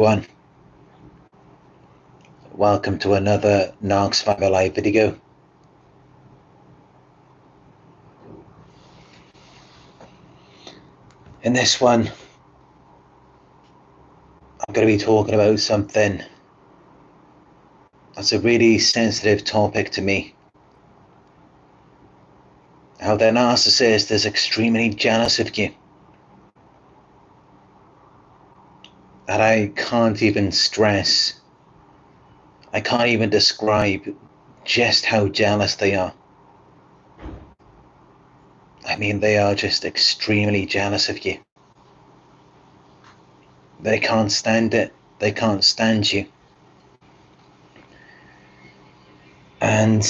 Everyone, welcome to another Narc Survivor live video. In this one, I'm going to be talking about something that's a really sensitive topic to me. How the narcissist is extremely jealous of you. That I can't even stress. I can't even describe just how jealous they are. I mean, they are just extremely jealous of you. They can't stand it. They can't stand you. And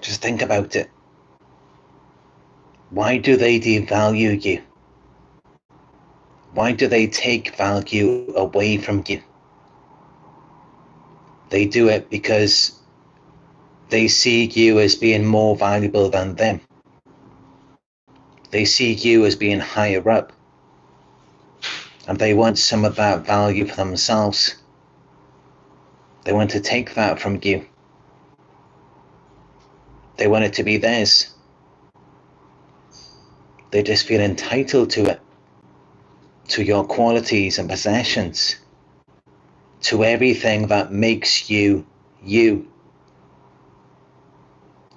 just think about it. Why do they devalue you? Why do they take value away from you? They do it because they see you as being more valuable than them. They see you as being higher up. And they want some of that value for themselves. They want to take that from you. They want it to be theirs. They just feel entitled to it. To your qualities and possessions, to everything that makes you, you.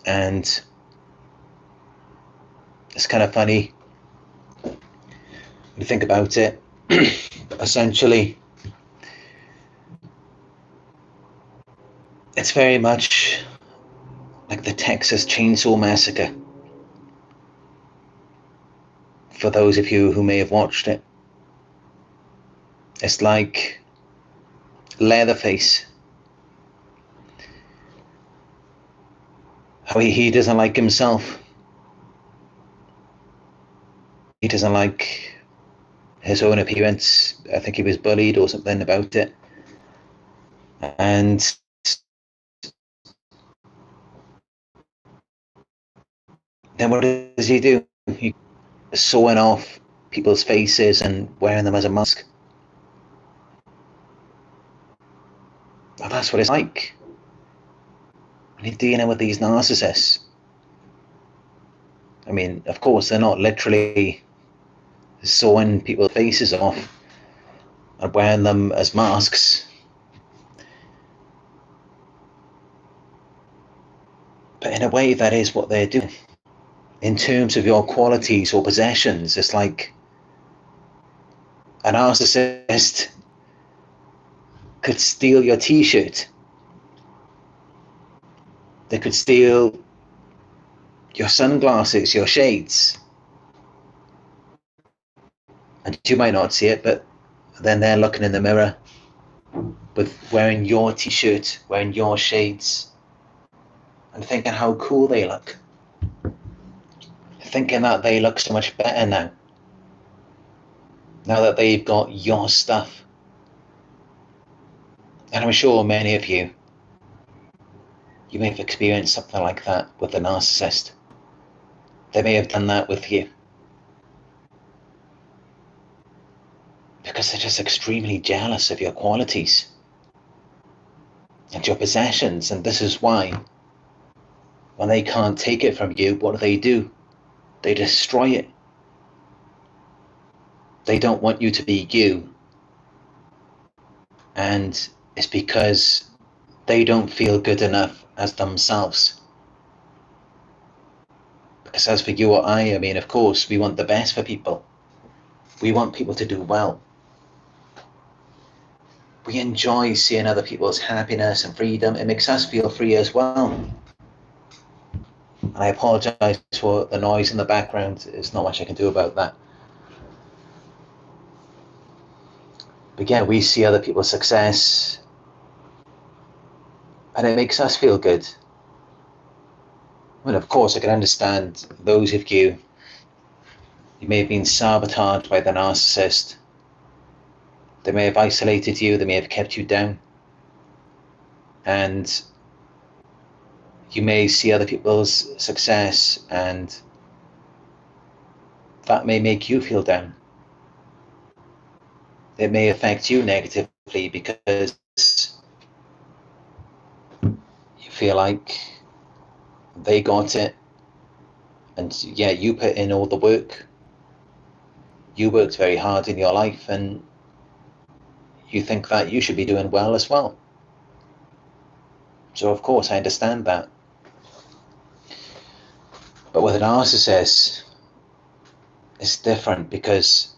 And it's kind of funny when you think about it. Essentially, it's very much like the Texas Chainsaw Massacre. For those of you who may have watched it. It's like Leatherface. How he doesn't like himself. He doesn't like his own appearance. I think he was bullied or something about it. And then what does he do? He's sawing off people's faces and wearing them as a mask. Well, that's what it's like when you're dealing with these narcissists. I mean, of course, they're not literally sawing people's faces off and wearing them as masks. But in a way, that is what they're doing. In terms of your qualities or possessions, it's like a narcissist could steal your t-shirt. They could steal your sunglasses, your shades. And you might not see it, but then they're looking in the mirror with wearing your t-shirt, wearing your shades, and thinking how cool they look. Thinking that they look so much better now. Now that they've got your stuff. And I'm sure many of you may have experienced something like that with a narcissist. They may have done that with you. Because they're just extremely jealous of your qualities and your possessions. And this is why, when they can't take it from you, what do? They destroy it. They don't want you to be you. And it's because they don't feel good enough as themselves. Because as for you or I mean, of course, we want the best for people. We want people to do well. We enjoy seeing other people's happiness and freedom. It makes us feel free as well. And I apologize for the noise in the background. There's not much I can do about that. But yeah, we see other people's success and it makes us feel good. I mean, of course, I can understand those of you may have been sabotaged by the narcissist. They may have isolated you, they may have kept you down. And you may see other people's success and that may make you feel down. it may affect you negatively because you feel like they got it, and yeah, you put in all the work, you worked very hard in your life, and you think that you should be doing well as well. So of course I understand that. But with a narcissist, it's different because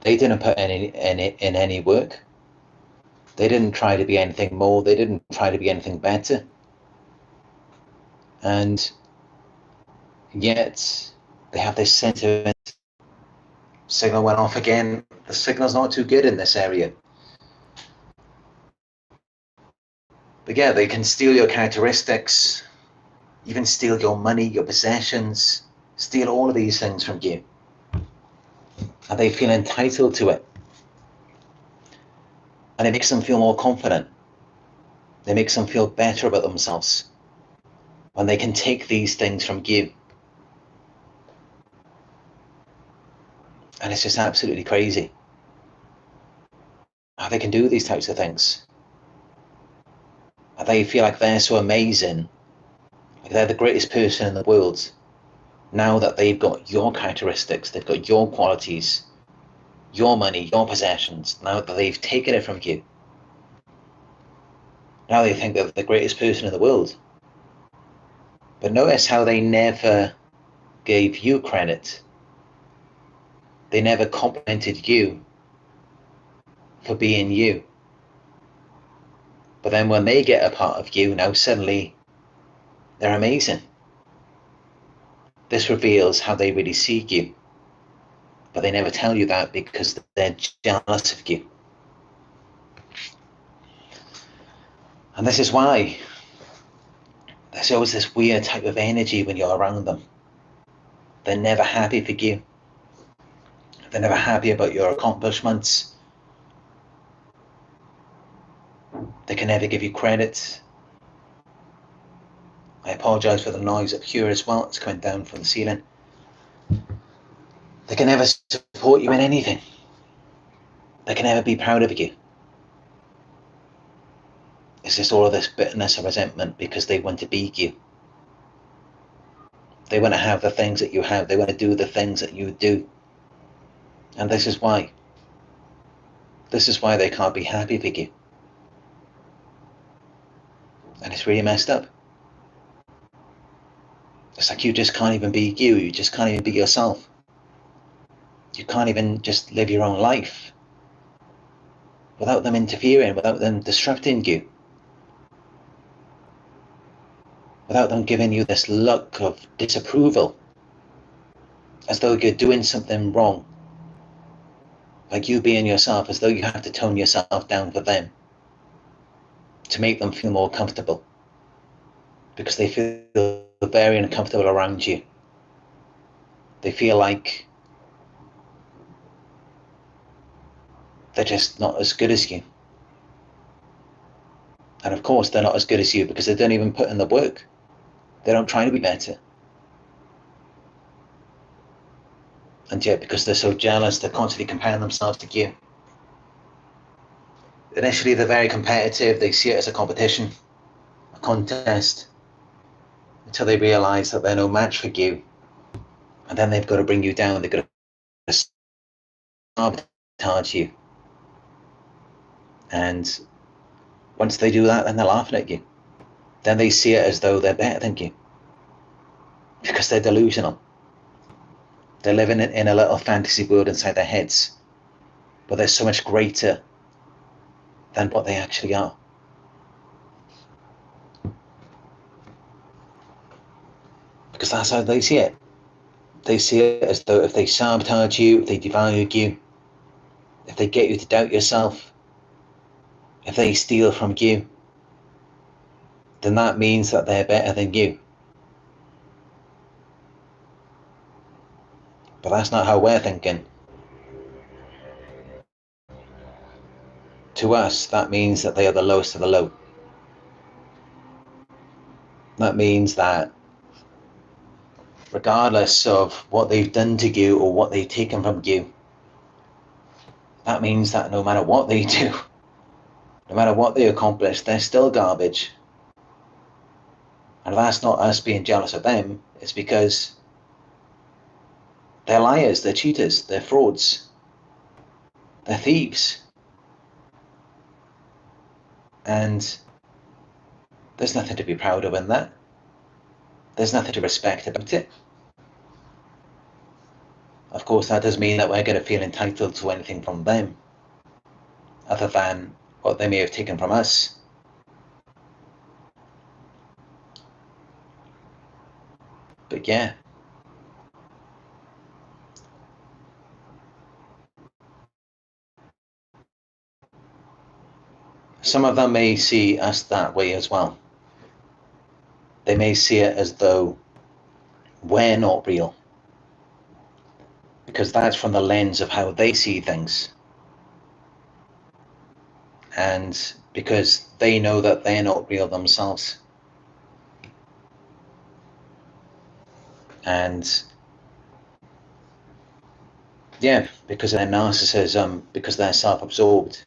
they didn't put in any work. They didn't try to be anything more. They didn't try to be anything better. And yet they have this sentiment. Signal went off again. The signal's not too good in this area. But yeah, they can steal your characteristics, even steal your money, your possessions, steal all of these things from you. And they feel entitled to it. And it makes them feel more confident. It makes them feel better about themselves when they can take these things from you. And it's just absolutely crazy how they can do these types of things. And they feel like they're so amazing, like they're the greatest person in the world, now that they've got your characteristics, they've got your qualities, your money, your possessions, now that they've taken it from you. Now they think they're the greatest person in the world. But notice how they never gave you credit. They never complimented you for being you. But then when they get a part of you, now suddenly they're amazing. This reveals how they really see you. But they never tell you that because they're jealous of you. And this is why there's always this weird type of energy when you're around them. They're never happy for you. They're never happy about your accomplishments. They can never give you credit. I apologise for the noise up here as well. It's coming down from the ceiling. They can never support you in anything. They can never be proud of you. It's just all of this bitterness and resentment because they want to be you. They want to have the things that you have. They want to do the things that you do. And this is why. This is why they can't be happy for you. And it's really messed up. It's like you just can't even be you. You just can't even be yourself. You can't even just live your own life without them interfering, without them disrupting you, without them giving you this look of disapproval, as though you're doing something wrong, like you being yourself, as though you have to tone yourself down for them to make them feel more comfortable, because they feel very uncomfortable around you. They feel like they're just not as good as you. And of course they're not as good as you because they don't even put in the work. They don't try to be better. And yet, because they're so jealous, they're constantly comparing themselves to you. Initially, they're very competitive. They see it as a competition, a contest, until they realise that they're no match for you. And then they've got to bring you down. They've got to sabotage you. And once they do that, then they're laughing at you. Then they see it as though they're better than you, because they're delusional. They're living in a little fantasy world inside their heads, but they're so much greater than what they actually are. Because that's how they see it. They see it as though if they sabotage you, if they devalue you, if they get you to doubt yourself, if they steal from you, then that means that they're better than you. But that's not how we're thinking. To us, that means that they are the lowest of the low. That means that regardless of what they've done to you or what they've taken from you, that means that no matter what they do, no matter what they accomplish, they're still garbage. And that's not us being jealous of them, it's because they're liars, they're cheaters, they're frauds, they're thieves. And there's nothing to be proud of in that. There's nothing to respect about it. Of course, that does mean that we're going to feel entitled to anything from them, other than what they may have taken from us. But yeah. Some of them may see us that way as well. They may see it as though we're not real, because that's from the lens of how they see things. And because they know that they're not real themselves. And yeah, because of their narcissism, because they're self-absorbed,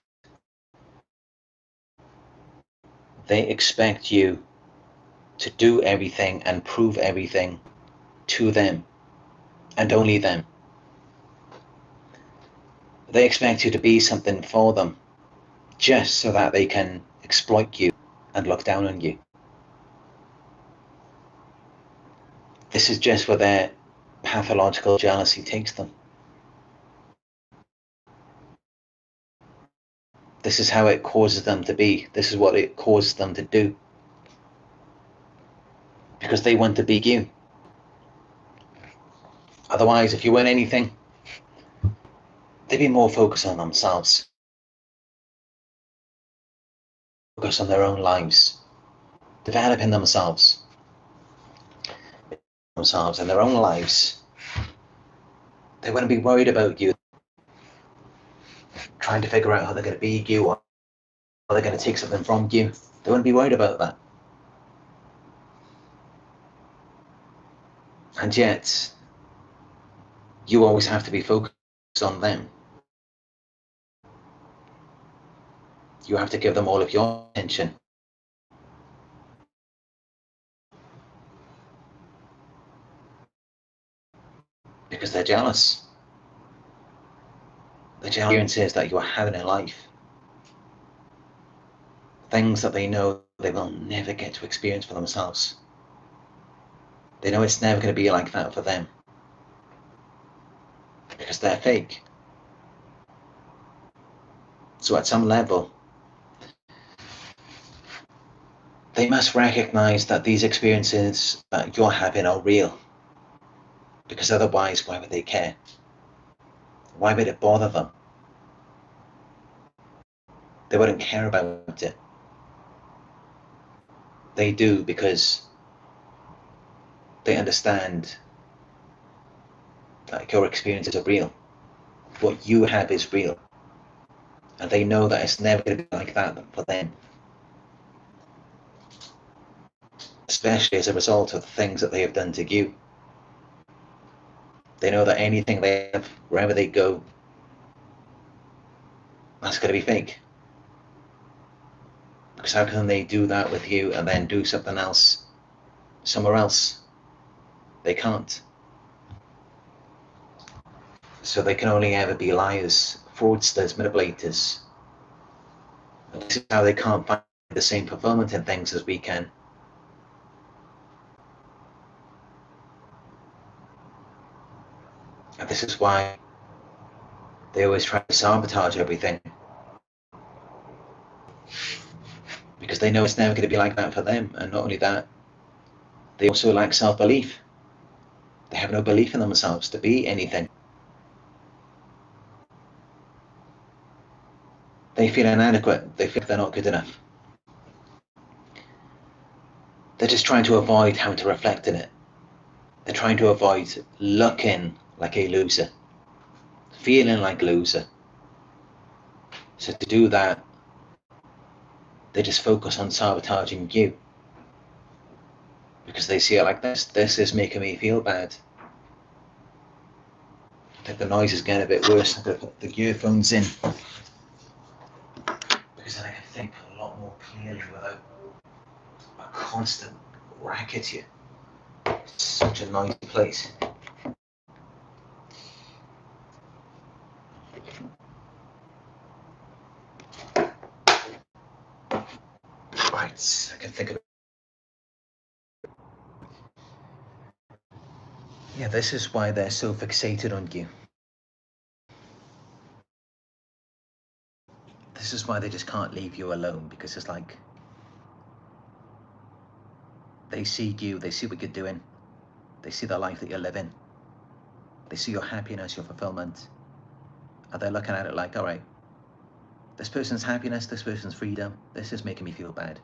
they expect you to do everything and prove everything to them, and only them. They expect you to be something for them, just so that they can exploit you and look down on you. This is just where their pathological jealousy takes them. This is how it causes them to be. This is what it causes them to do. Because they want to be you. Otherwise, if you weren't anything, they'd be more focused on themselves. Focus on their own lives. Developing themselves in their own lives. They wouldn't be worried about you trying to figure out how they're going to be you, or how they're going to take something from you. They wouldn't be worried about that. And yet, you always have to be focused on them. You have to give them all of your attention. Because they're jealous. The experiences that you are having in life. Things that they know they will never get to experience for themselves. They know it's never going to be like that for them. Because they're fake. So at some level, they must recognize that these experiences that you're having are real. Because otherwise, why would they care? Why would it bother them? They wouldn't care about it. They do because they understand that your experiences are real. What you have is real. And they know that it's never going to be like that for them. Especially as a result of the things that they have done to you. They know that anything they have, wherever they go, that's going to be fake. Because how can they do that with you and then do something else somewhere else? They can't. So they can only ever be liars, fraudsters, manipulators. And this is how they can't find the same fulfillment in things as we can. And this is why they always try to sabotage everything. Because they know it's never going to be like that for them. And not only that, they also lack self-belief. They have no belief in themselves to be anything. They feel inadequate. They feel they're not good enough. They're just trying to avoid having to reflect in it. They're trying to avoid looking like a loser, feeling like a loser. So to do that, they just focus on sabotaging you. Because they see it like this. This is making me feel bad. I think the noise is getting a bit worse. I'm going to put the earphones in because then I can think a lot more clearly without a constant racket here. It's such a noisy place. Right, I can think of it. Yeah, this is why they're so fixated on you. This is why they just can't leave you alone, because it's like they see you, they see what you're doing, they see the life that you're living, they see your happiness, your fulfillment, and they're looking at it like, all right, this person's happiness, this person's freedom, this is making me feel bad.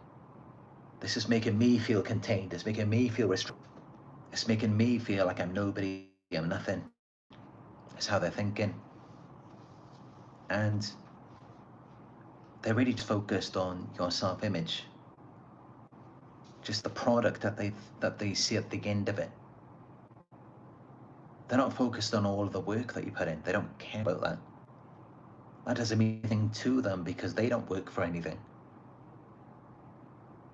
This is making me feel contained, it's making me feel restricted, it's making me feel like I'm nobody, I'm nothing. It's how they're thinking. And they're really just focused on your self-image, just the product that they see at the end of it. They're not focused on all of the work that you put in. They don't care about that. That doesn't mean anything to them because they don't work for anything.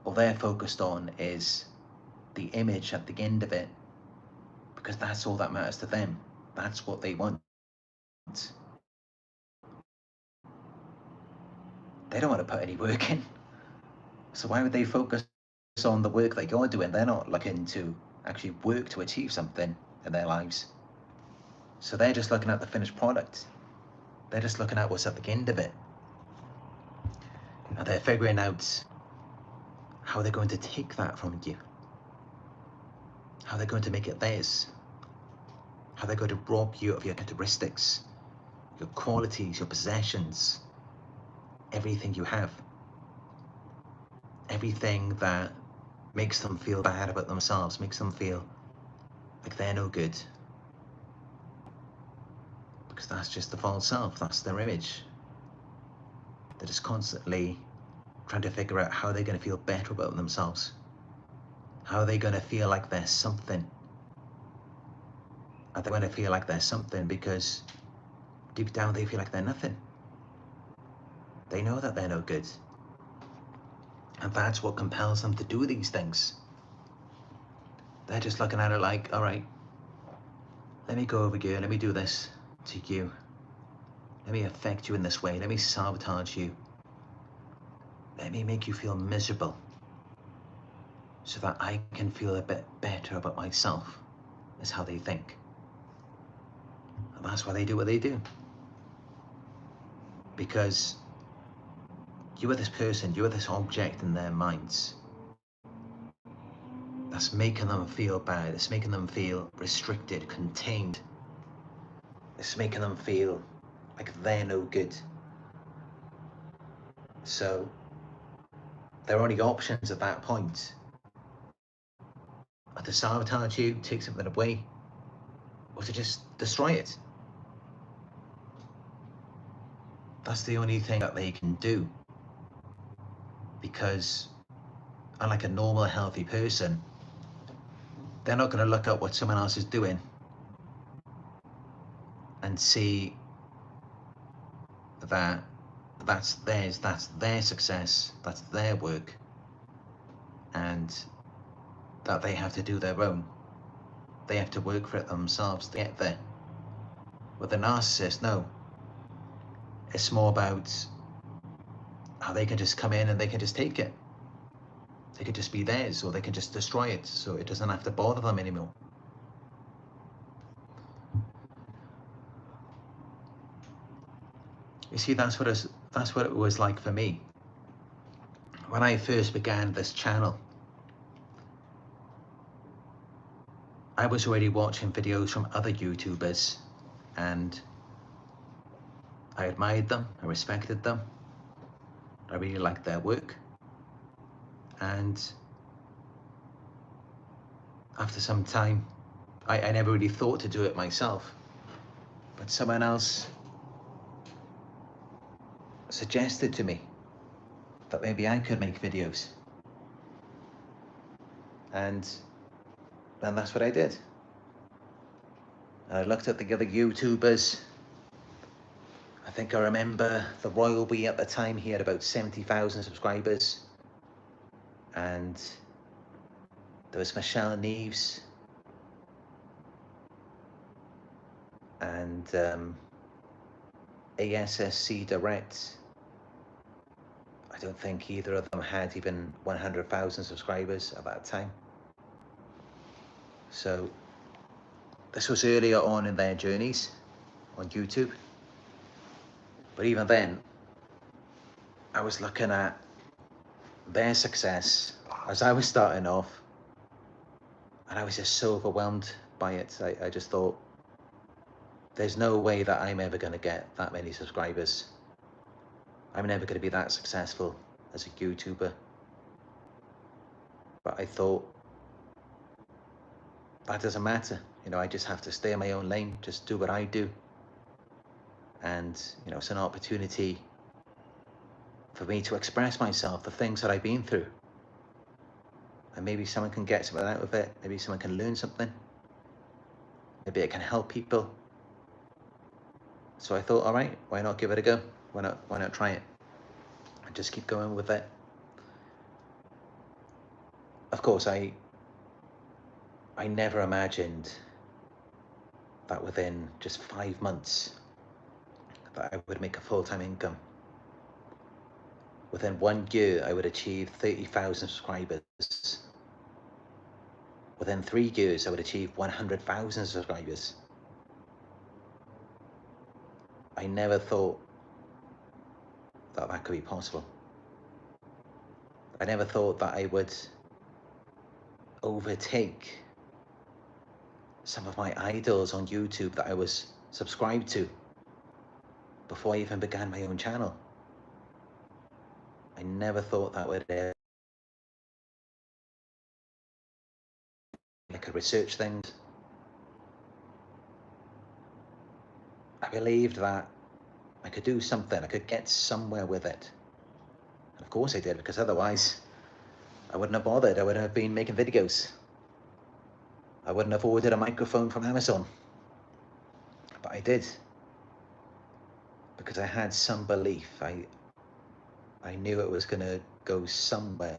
All they're focused on is the image at the end of it, because that's all that matters to them. That's what they want. They don't want to put any work in. So why would they focus on the work that you're doing? They're not looking to actually work to achieve something in their lives. So they're just looking at the finished product. They're just looking at what's at the end of it. And they're figuring out how they're going to take that from you. How they're going to make it theirs. How they're going to rob you of your characteristics, your qualities, your possessions, everything you have. Everything that makes them feel bad about themselves, makes them feel like they're no good. Because that's just the false self, that's their image. They're just constantly trying to figure out how they're going to feel better about themselves. How are they going to feel like they're something? Are they going to feel like they're something because deep down they feel like they're nothing? They know that they're no good. And that's what compels them to do these things. They're just looking at it like, all right, let me go over here, let me do this to you. Let me affect you in this way, let me sabotage you. Let me make you feel miserable so that I can feel a bit better about myself, is how they think. And that's why they do what they do. Because you are this person, you are this object in their minds that's making them feel bad, it's making them feel restricted, contained. It's making them feel like they're no good. So their only options at that point are to sabotage you, take something away, or to just destroy it. That's the only thing that they can do. Because unlike a normal, healthy person, they're not going to look at what someone else is doing and see that that's theirs, that's their success, that's their work, and that they have to do their own. They have to work for it themselves to get there. With a narcissist, no. It's more about how they can just come in and they can just take it. They could just be theirs, or they can just destroy it, so it doesn't have to bother them anymore. You see, that's what it was like for me. When I first began this channel, I was already watching videos from other YouTubers, and I admired them, I respected them, I really liked their work. And after some time, I never really thought to do it myself, but someone else suggested to me that maybe I could make videos. And that's what I did. And I looked at the other YouTubers. I think I remember the Royal We at the time, he had about 70,000 subscribers. And there was Michelle Neves. And ASSC Direct. I don't think either of them had even 100,000 subscribers at that time. So this was earlier on in their journeys on YouTube. But even then, I was looking at their success as I was starting off, and I was just so overwhelmed by it. I just thought, there's no way that I'm ever going to get that many subscribers. I'm never going to be that successful as a YouTuber. But I thought, that doesn't matter. You know, I just have to stay in my own lane, just do what I do. And, you know, it's an opportunity for me to express myself, the things that I've been through. And maybe someone can get something out of it. Maybe someone can learn something. Maybe it can help people. So I thought, all right, why not give it a go? Why not try it? And just keep going with it. Of course, I never imagined that within just 5 months that I would make a full-time income. Within 1 year, I would achieve 30,000 subscribers. Within 3 years, I would achieve 100,000 subscribers. I never thought that that could be possible. I never thought that I would overtake some of my idols on YouTube that I was subscribed to before I even began my own channel. I never thought that would ever. I could research things. I believed that I could do something, I could get somewhere with it. And of course I did, because otherwise I wouldn't have bothered. I wouldn't have been making videos. I wouldn't have ordered a microphone from Amazon. But I did, because I had some belief. I knew it was going to go somewhere.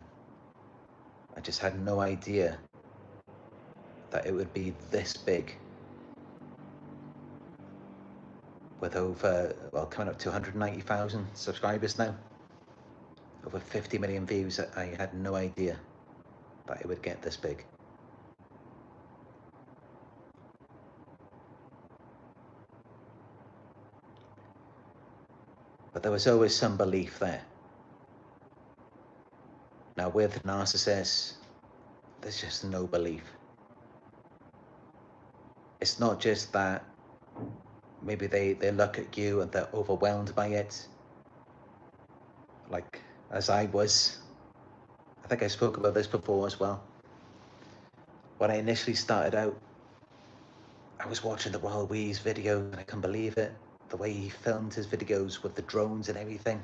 I just had no idea that it would be this big. With over, well, coming up to 190,000 subscribers now. Over 50 million views. I had no idea that it would get this big. But there was always some belief there. Now with narcissists, there's just no belief. It's not just that maybe they look at you and they're overwhelmed by it, like as I was. I think I spoke about this before as well. When I initially started out, I was watching the Royal We's video and I couldn't believe it. The way he filmed his videos with the drones and everything.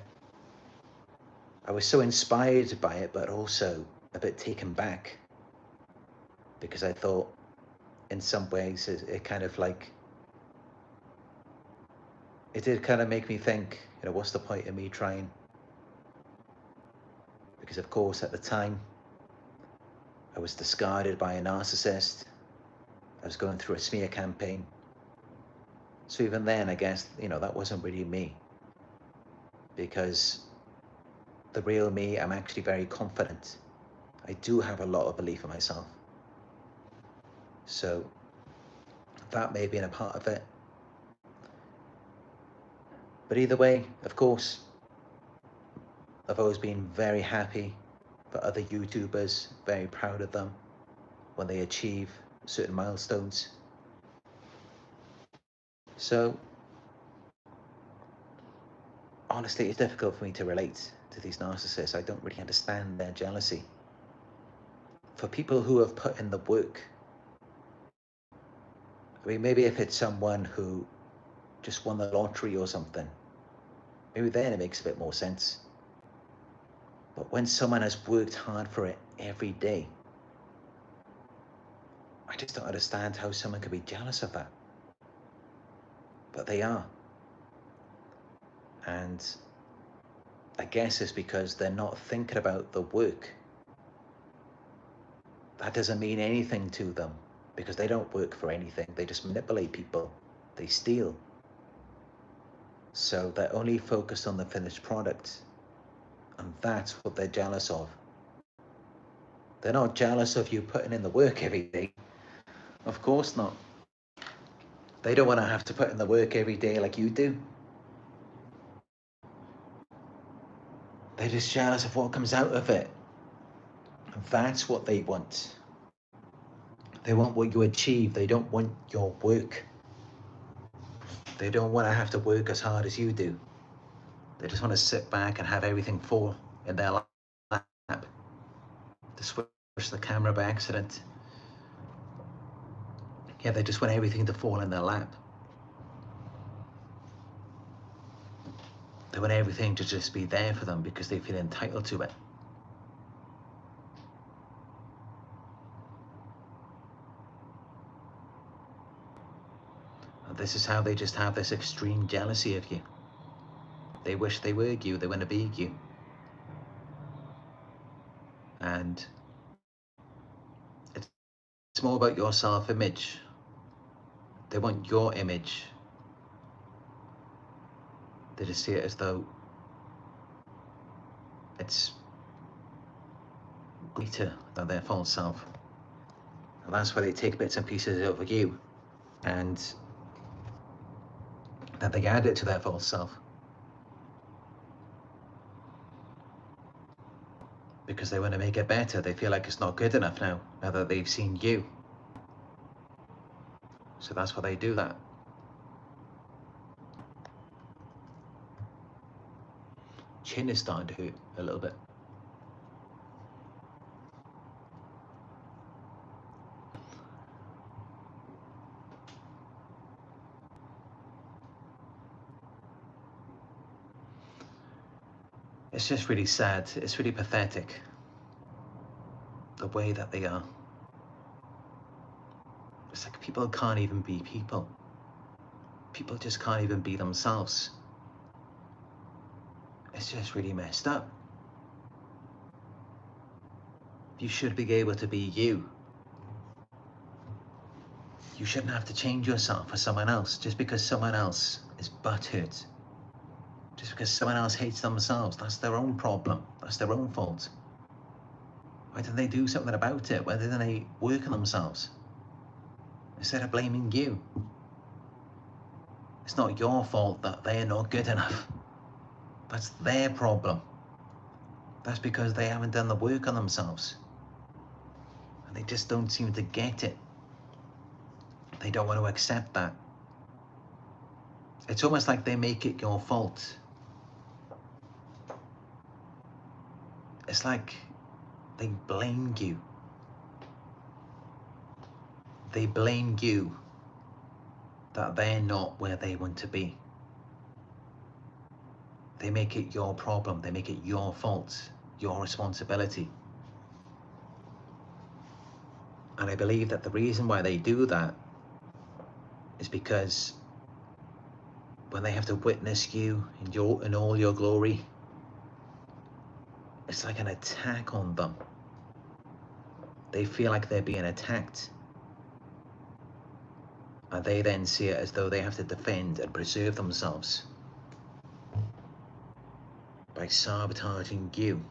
I was so inspired by it, but also a bit taken back. Because I thought, in some ways, it kind of like, it did kind of make me think, you know, what's the point of me trying? Because of course, at the time, I was discarded by a narcissist. I was going through a smear campaign. So even then, I guess, you know, that wasn't really me. Because the real me, I'm actually very confident. I do have a lot of belief in myself. So that may have been a part of it. But either way, of course, I've always been very happy for other YouTubers, very proud of them when they achieve certain milestones. So honestly, it's difficult for me to relate to these narcissists. I don't really understand their jealousy. For people who have put in the work, I mean, maybe if it's someone who just won the lottery or something, maybe then it makes a bit more sense. But when someone has worked hard for it every day, I just don't understand how someone could be jealous of that. but they are. And I guess it's because they're not thinking about the work. That doesn't mean anything to them, because they don't work for anything. They just manipulate people. They steal. So they're only focused on the finished product. And that's what they're jealous of. They're not jealous of you putting in the work every day. Of course not. They don't want to have to put in the work every day like you do. They're just jealous of what comes out of it. And that's what they want. They want what you achieve. They don't want your work. They don't want to have to work as hard as you do. They just want to sit back and have everything fall in their lap. To switch the camera by accident. Yeah, they just want everything to fall in their lap. They want everything to just be there for them because they feel entitled to it. And this is how they just have this extreme jealousy of you. They wish they were you, they want to be you. And it's more about your self-image. They want your image. They just see it as though it's greater than their false self. And that's why they take bits and pieces of you and then they add it to their false self. Because they want to make it better. They feel like it's not good enough now that they've seen you. So that's why they do that. Chin is starting to hurt a little bit. It's just really sad. It's really pathetic. The way that they are. It's like people can't even be people. People just can't even be themselves. It's just really messed up. You should be able to be you. You shouldn't have to change yourself for someone else just because someone else is butthurt. Just because someone else hates themselves. That's their own problem. That's their own fault. Why didn't they do something about it? Why didn't they work on themselves? Instead of blaming you. It's not your fault that they're not good enough. That's their problem. That's because they haven't done the work on themselves. And they just don't seem to get it. They don't want to accept that. It's almost like they make it your fault. It's like they blame you. They blame you that they're not where they want to be. They make it your problem. They make it your fault, your responsibility. And I believe that the reason why they do that is because when they have to witness you in all your glory, it's like an attack on them. They feel like they're being attacked. And they then see it as though they have to defend and preserve themselves by sabotaging you.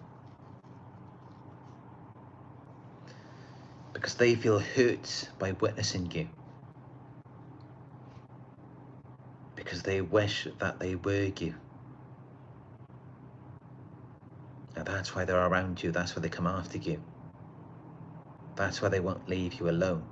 Because they feel hurt by witnessing you. Because they wish that they were you. And that's why they're around you. That's why they come after you. That's why they won't leave you alone.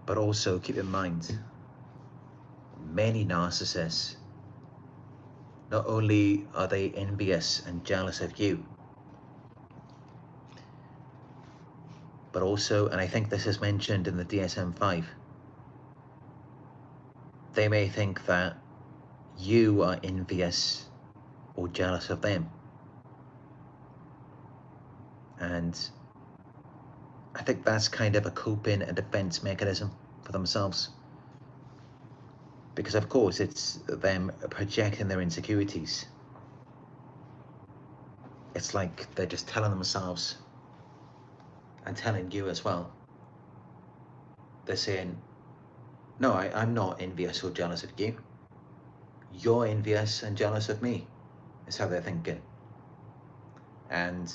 But also keep in mind, many narcissists, not only are they envious and jealous of you, but also, and I think this is mentioned in the DSM-5, they may think that you are envious or jealous of them. And I think that's kind of a coping and defense mechanism for themselves. Because of course it's them projecting their insecurities. It's like they're just telling themselves and telling you as well. They're saying, no, I'm not envious or jealous of you. You're envious and jealous of me, is how they're thinking. And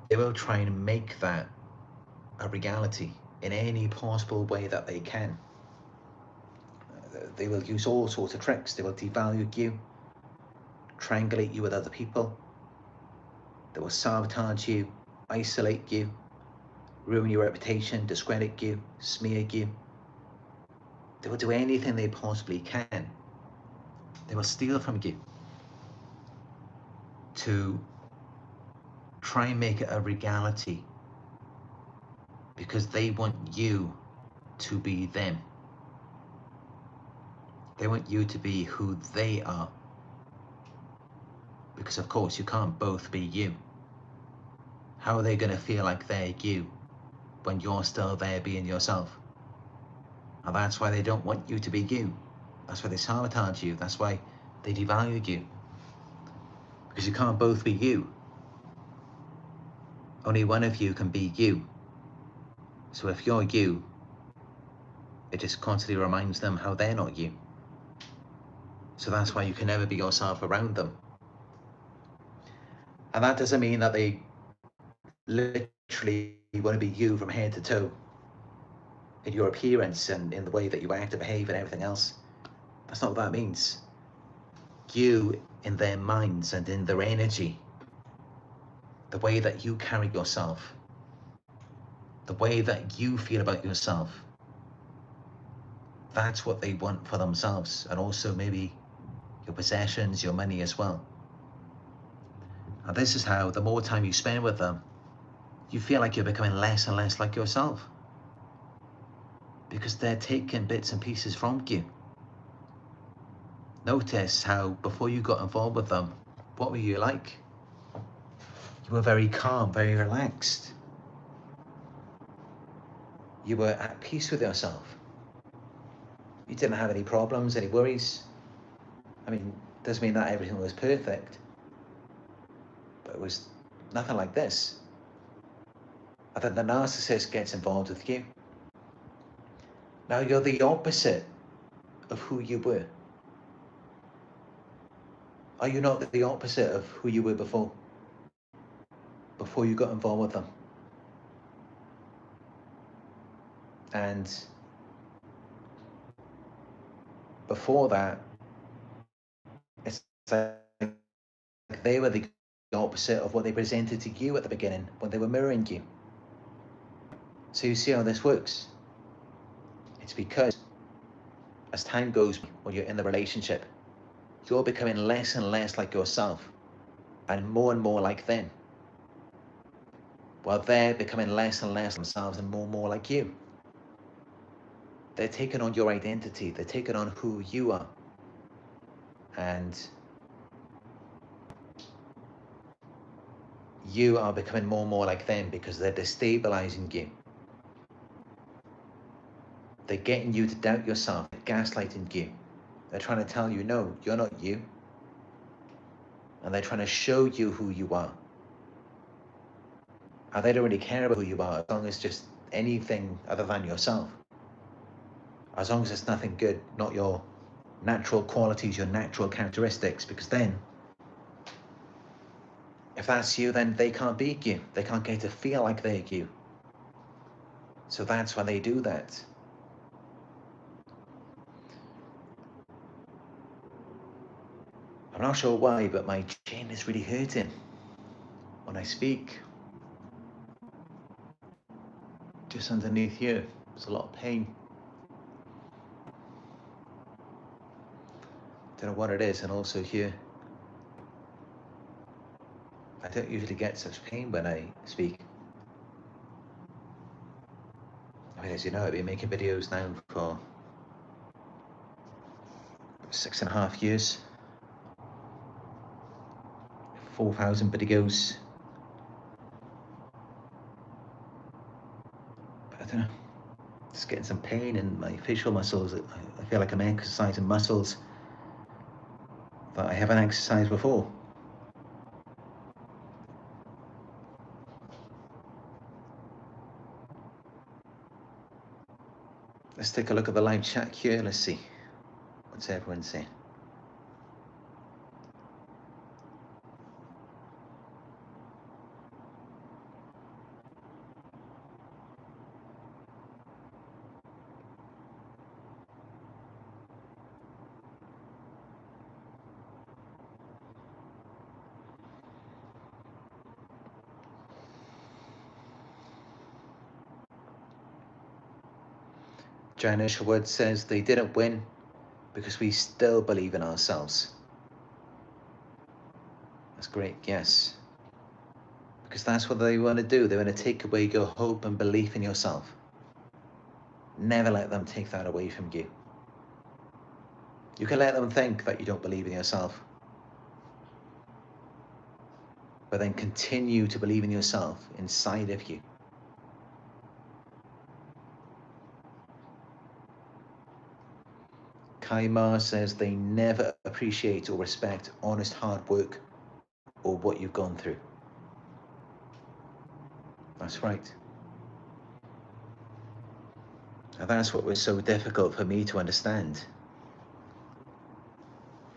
they will try and make that a reality in any possible way that they can. They will use all sorts of tricks. They will devalue you, triangulate you with other people. They will sabotage you, isolate you, ruin your reputation, discredit you, smear you. They will do anything they possibly can. They will steal from you to try and make it a reality, because they want you to be them. They want you to be who they are. Because of course you can't both be you. How are they going to feel like they're you when you're still there being yourself? And that's why they don't want you to be you. That's why they sabotage you. That's why they devalue you. Because you can't both be you. Only one of you can be you. So if you're you, it just constantly reminds them how they're not you. So that's why you can never be yourself around them. And that doesn't mean that they literally want to be you from head to toe, in your appearance and in the way that you act and behave and everything else. That's not what that means. You in their minds and in their energy, the way that you carry yourself, the way that you feel about yourself, that's what they want for themselves, and also maybe your possessions, your money as well. And this is how, the more time you spend with them, you feel like you're becoming less and less like yourself, because they're taking bits and pieces from you. Notice how before you got involved with them, what were you like? You were very calm, very relaxed. You were at peace with yourself. You didn't have any problems, any worries. I mean, doesn't mean that everything was perfect, but it was nothing like this. I think the narcissist gets involved with you. Now you're the opposite of who you were. Are you not the opposite of who you were before you got involved with them? And before that, it's like they were the opposite of what they presented to you at the beginning when they were mirroring you. So you see how this works? It's because as time goes, when you're in the relationship, you're becoming less and less like yourself and more like them, while they're becoming less and less themselves and more like you. They're taking on your identity. They're taking on who you are. And you are becoming more like them because they're destabilizing you. They're getting you to doubt yourself. They're gaslighting you. They're trying to tell you, no, you're not you. And they're trying to show you who you are. And they don't really care about who you are as long as just anything other than yourself. As long as it's nothing good, not your natural qualities, your natural characteristics, because then, if that's you, then they can't be you. They can't get to feel like they're you. So that's why they do that. I'm not sure why, but my chin is really hurting when I speak. Just underneath here, there's a lot of pain. Don't know what it is, and also here. I don't usually get such pain when I speak. I mean, as you know, I've been making videos now for 6.5 years. 4,000 videos. But I don't know, just getting some pain in my facial muscles. I feel like I'm exercising muscles that I haven't exercised before. Let's take a look at the live chat here. Let's see. What's everyone saying? Jana Sherwood says they didn't win because we still believe in ourselves. That's great, yes. Because that's what they want to do. They want to take away your hope and belief in yourself. Never let them take that away from you. You can let them think that you don't believe in yourself, but then continue to believe in yourself inside of you. Kaimar says they never appreciate or respect honest hard work or what you've gone through. That's right. And that's what was so difficult for me to understand.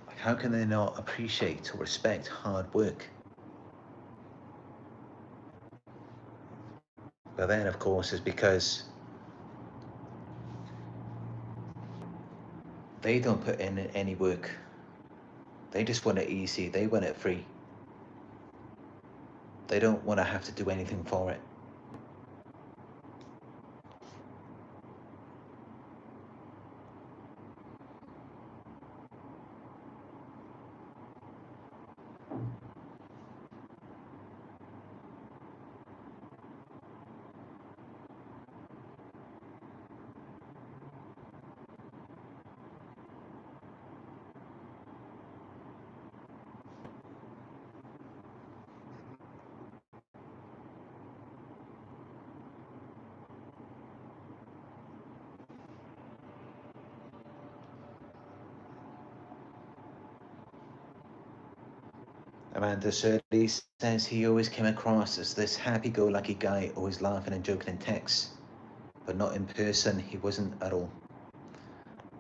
Like, how can they not appreciate or respect hard work? But then, of course, it's because they don't put in any work. They just want it easy. They want it free. They don't want to have to do anything for it. Amanda Shirley says he always came across as this happy-go-lucky guy, always laughing and joking in text, but not in person. He wasn't at all.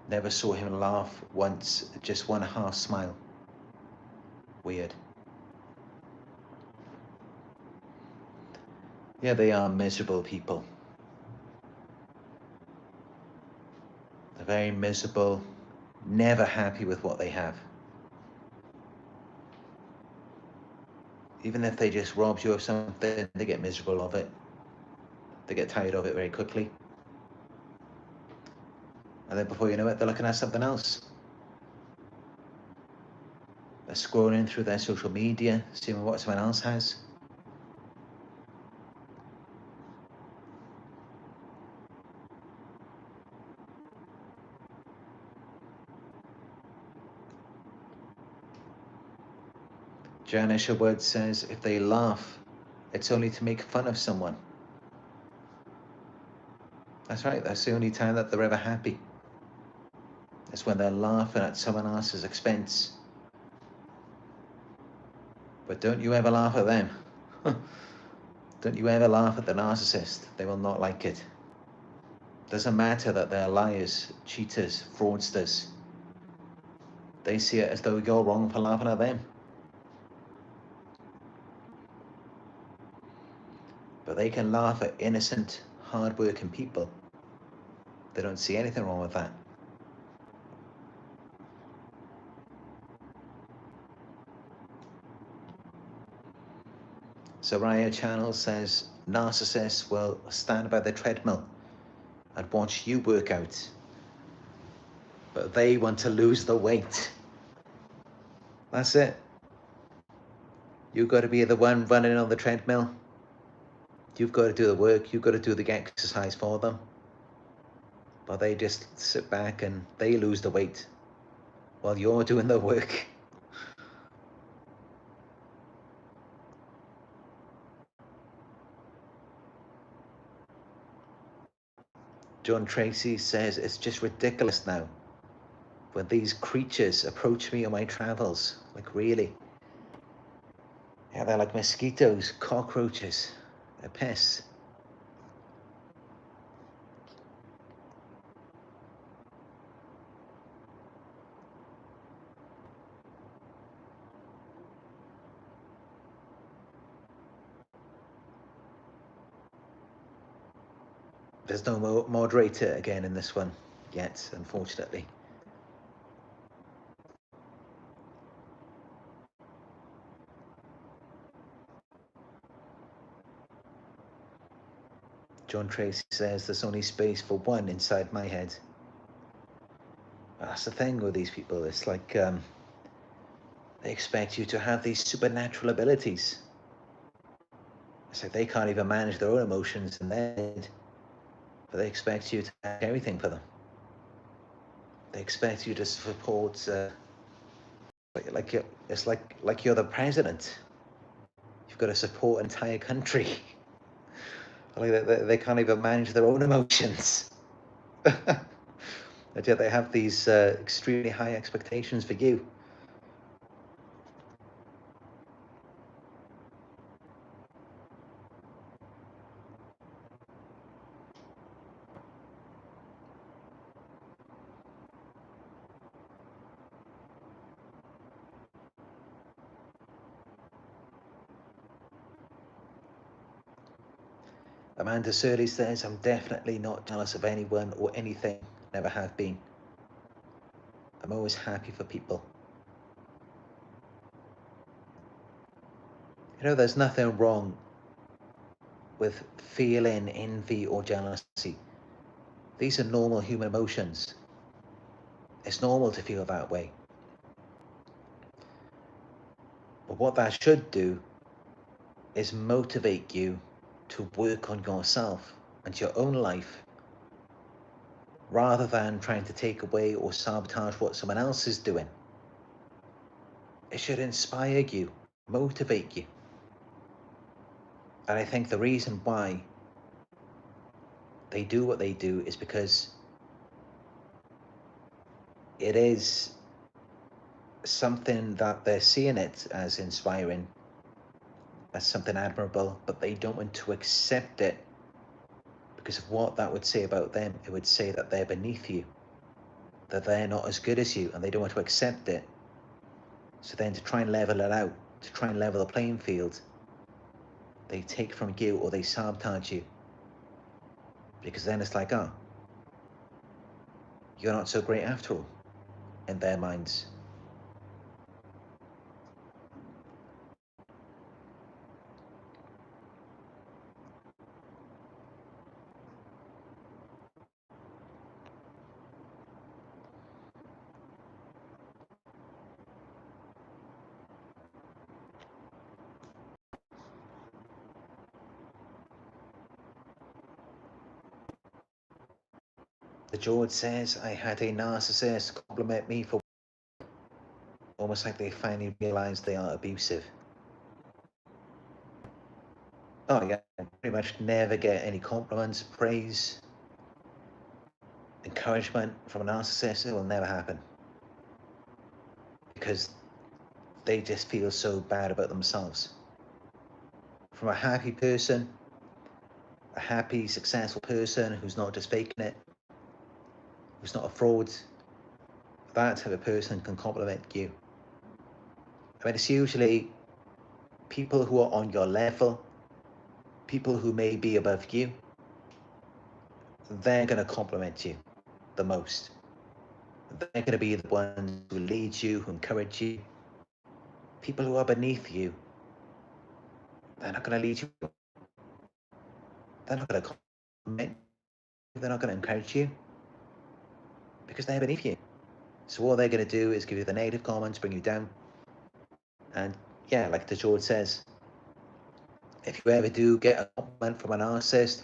Never saw him laugh once, just one half smile. Weird. Yeah, they are miserable people. They're very miserable, never happy with what they have. Even if they just rob you of something, they get miserable of it. They get tired of it very quickly. And then before you know it, they're looking at something else. They're scrolling through their social media, seeing what someone else has. Jana Sherwood says if they laugh, it's only to make fun of someone. That's right, that's the only time that they're ever happy. It's when they're laughing at someone else's expense. But don't you ever laugh at them. Don't you ever laugh at the narcissist. They will not like it. Doesn't matter that they're liars, cheaters, fraudsters. They see it as though you're wrong for laughing at them. But they can laugh at innocent, hard-working people. They don't see anything wrong with that. Soraya Channel says, narcissists will stand by the treadmill and watch you work out, but they want to lose the weight. That's it. You've got to be the one running on the treadmill. You've got to do the work. You've got to do the exercise for them. But they just sit back and they lose the weight while you're doing the work. John Tracy says, it's just ridiculous now when these creatures approach me on my travels. Like, really? Yeah, they're like mosquitoes, cockroaches, they're pests. There's no moderator again in this one yet, unfortunately. John Tracy says there's only space for one inside my head. That's the thing with these people. It's like they expect you to have these supernatural abilities. It's like they can't even manage their own emotions in their head, but they expect you to have everything for them. They expect you to support, it's like you're the president. You've got to support an entire country. Like they can't even manage their own emotions. But yet they have these extremely high expectations for you. Amanda Surley says, I'm definitely not jealous of anyone or anything, never have been. I'm always happy for people. You know, there's nothing wrong with feeling envy or jealousy. These are normal human emotions. It's normal to feel that way. But what that should do is motivate you to work on yourself and your own life, rather than trying to take away or sabotage what someone else is doing. It should inspire you, motivate you. And I think the reason why they do what they do is because it is something that they're seeing it as inspiring, as something admirable, but they don't want to accept it because of what that would say about them. It would say that they're beneath you, that they're not as good as you, and they don't want to accept it. So then to try and level it out, to try and level the playing field, they take from you or they sabotage you. Because then it's like, oh, you're not so great after all, in their minds. The George says, I had a narcissist compliment me for almost like they finally realised they are abusive. Oh yeah, pretty much never get any compliments, praise, encouragement from a narcissist. It will never happen. Because they just feel so bad about themselves. From a happy person, a happy, successful person who's not just faking it, who's not a fraud, that type of person can compliment you. I mean, it's usually people who are on your level, people who may be above you, they're going to compliment you the most. They're going to be the ones who lead you, who encourage you. People who are beneath you, they're not going to lead you. They're not going to compliment you. They're not going to encourage you because they're beneath you. So all they're going to do is give you the negative comments, bring you down. And yeah, like the George says, if you ever do get a compliment from a narcissist,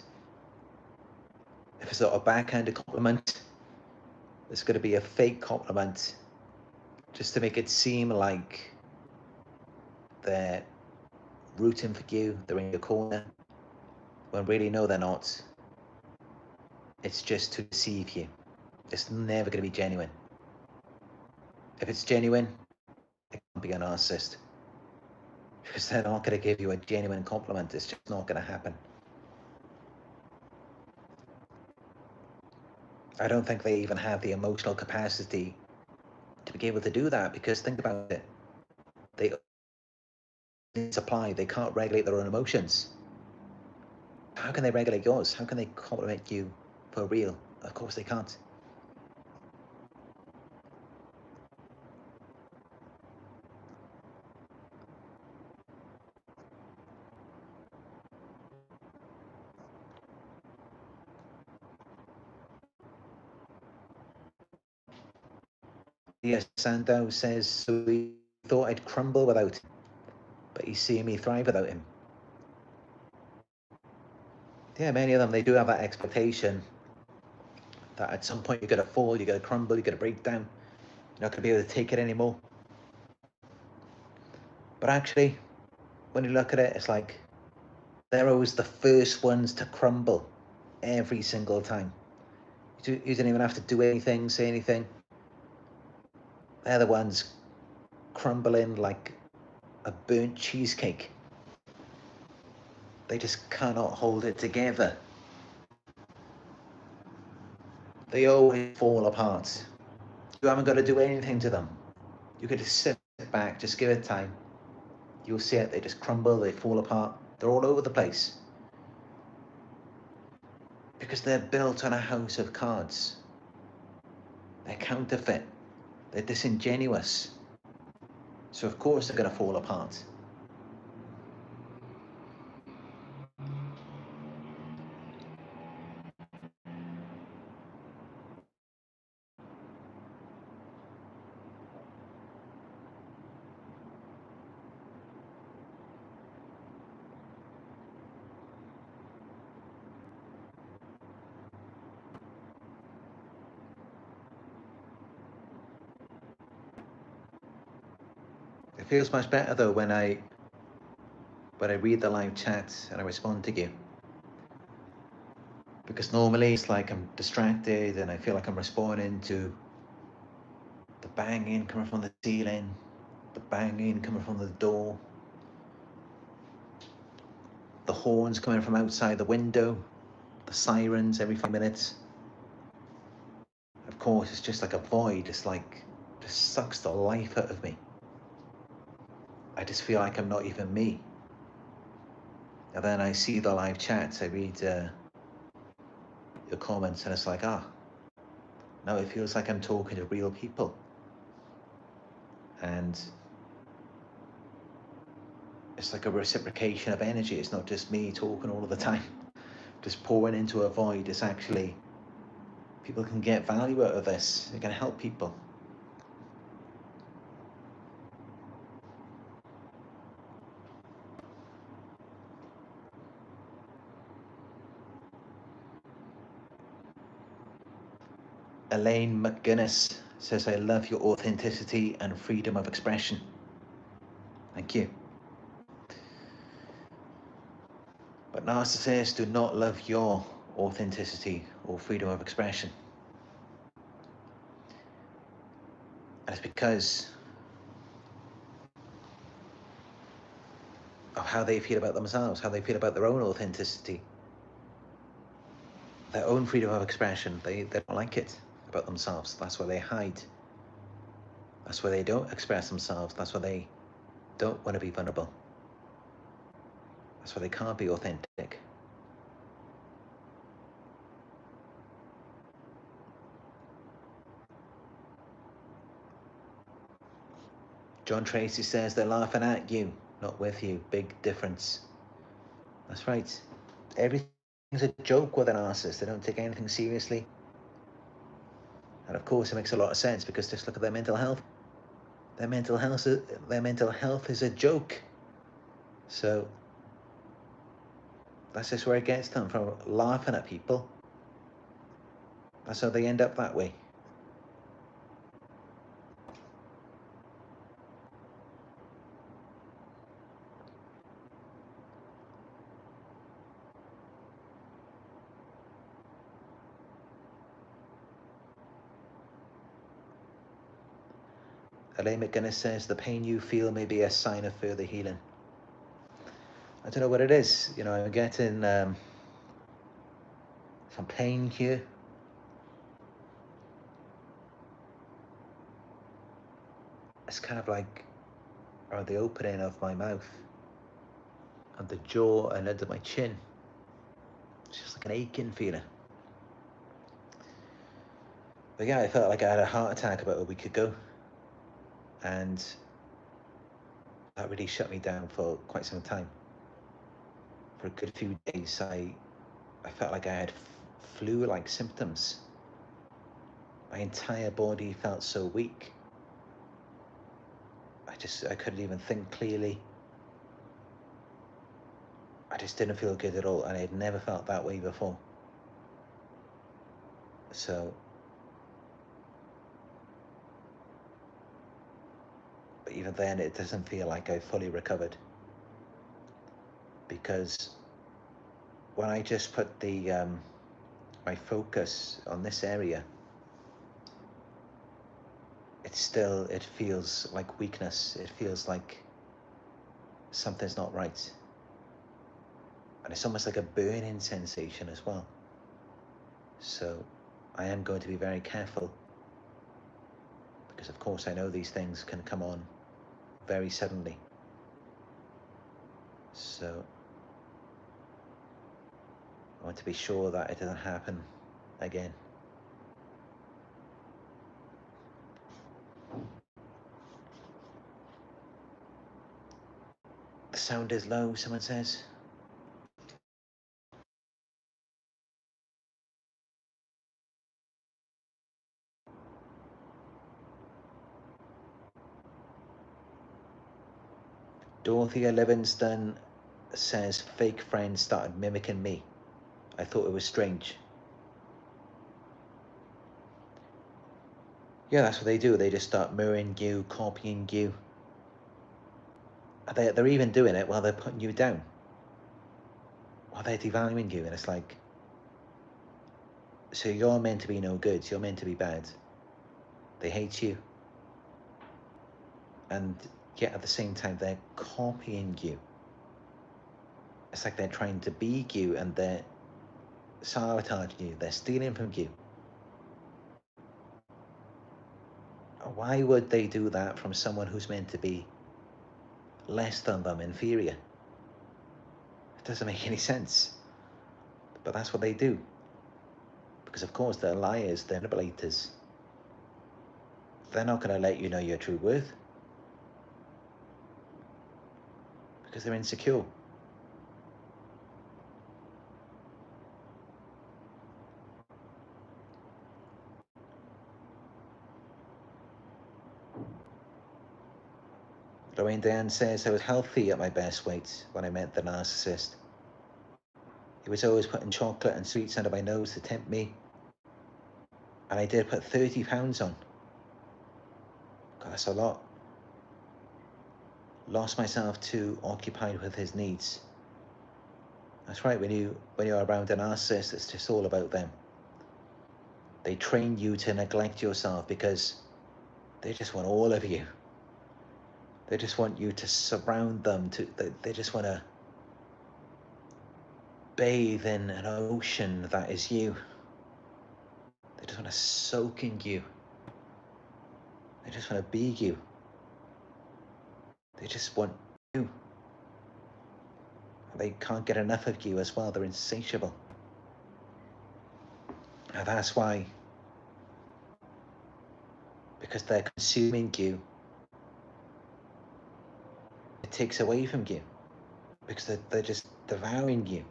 if it's not a backhanded compliment, it's going to be a fake compliment just to make it seem like they're rooting for you, they're in your corner, when really, no, they're not. It's just to deceive you. It's never going to be genuine. If it's genuine, it can't be a narcissist. Because they're not going to give you a genuine compliment. It's just not going to happen. I don't think they even have the emotional capacity to be able to do that, because think about it. They supply, they can't regulate their own emotions. How can they regulate yours? How can they compliment you for real? Of course they can't. Yes, Sandow says, so he thought I'd crumble without him, but he's seeing me thrive without him. Yeah, many of them, they do have that expectation that at some point you're going to fall, you're going to crumble, you're going to break down, you're not going to be able to take it anymore. But actually, when you look at it, it's like they're always the first ones to crumble every single time. You don't even have to do anything, say anything. They're the ones crumbling like a burnt cheesecake. They just cannot hold it together. They always fall apart. You haven't got to do anything to them. You could just sit back, just give it time. You'll see it, they just crumble, they fall apart. They're all over the place. Because they're built on a house of cards. They're counterfeit. They're disingenuous. So of course they're going to fall apart. It feels much better though when I read the live chat and I respond to you. Because normally it's like I'm distracted and I feel like I'm responding to the banging coming from the ceiling, the banging coming from the door, the horns coming from outside the window, the sirens every 5 minutes. Of course, it's just like a void. It's like, just sucks the life out of me. I just feel like I'm not even me. And then I see the live chats, I read your comments, and it's like, now it feels like I'm talking to real people. And it's like a reciprocation of energy. It's not just me talking all of the time, just pouring into a void. It's actually, people can get value out of this. It can help people. Elaine McGuinness says, I love your authenticity and freedom of expression. Thank you. But narcissists do not love your authenticity or freedom of expression. And it's because of how they feel about themselves, how they feel about their own authenticity, their own freedom of expression. They don't like it about themselves. That's why they hide. That's why they don't express themselves. That's why they don't want to be vulnerable. That's why they can't be authentic. John Tracy says, they're laughing at you, not with you. Big difference. That's right. Everything's a joke with an narcissist. They don't take anything seriously. And of course, it makes a lot of sense, because just look at their mental health. Their mental health is a joke. So that's just where it gets them, from laughing at people. That's how they end up that way. Elaine McGuinness says, the pain you feel may be a sign of further healing. I don't know what it is. You know, I'm getting some pain here. It's kind of like around the opening of my mouth and the jaw and under my chin. It's just like an aching feeling. But yeah, I felt like I had a heart attack about a week ago, and that really shut me down for quite some time. For a good few days, I felt like I had flu-like symptoms. My entire body felt so weak. I couldn't even think clearly. I just didn't feel good at all, and I had never felt that way before. So, but even then, it doesn't feel like I fully recovered, because when I just put the my focus on this area, it feels like weakness. It feels like something's not right. And it's almost like a burning sensation as well. So I am going to be very careful, because of course I know these things can come on very suddenly. So I want to be sure that it doesn't happen again. The sound is low, someone says. Dorothea Livingston says, fake friends started mimicking me. I thought it was strange. Yeah, that's what they do. They just start mirroring you, copying you. They're even doing it while they're putting you down, while they're devaluing you. And it's like, so you're meant to be no good. You're meant to be bad. They hate you. And yet at the same time, they're copying you. It's like they're trying to be you, and they're sabotaging you. They're stealing from you. Why would they do that from someone who's meant to be less than them, inferior? It doesn't make any sense. But that's what they do. Because of course they're liars, they're manipulators. They're not going to let you know your true worth, because they're insecure. Lorraine Dan says, I was healthy at my best weight when I met the narcissist. He was always putting chocolate and sweets under my nose to tempt me. And I did put 30 pounds on. God, that's a lot. Lost myself too occupied with his needs. That's right, when you're around a narcissist, it's just all about them. They train you to neglect yourself because they just want all of you. They just want you to surround them. They just want to bathe in an ocean that is you. They just want to soak in you. They just want to be you. They just want you. They can't get enough of you as well. They're insatiable. And that's why, because they're consuming you, it takes away from you. Because they're just devouring you.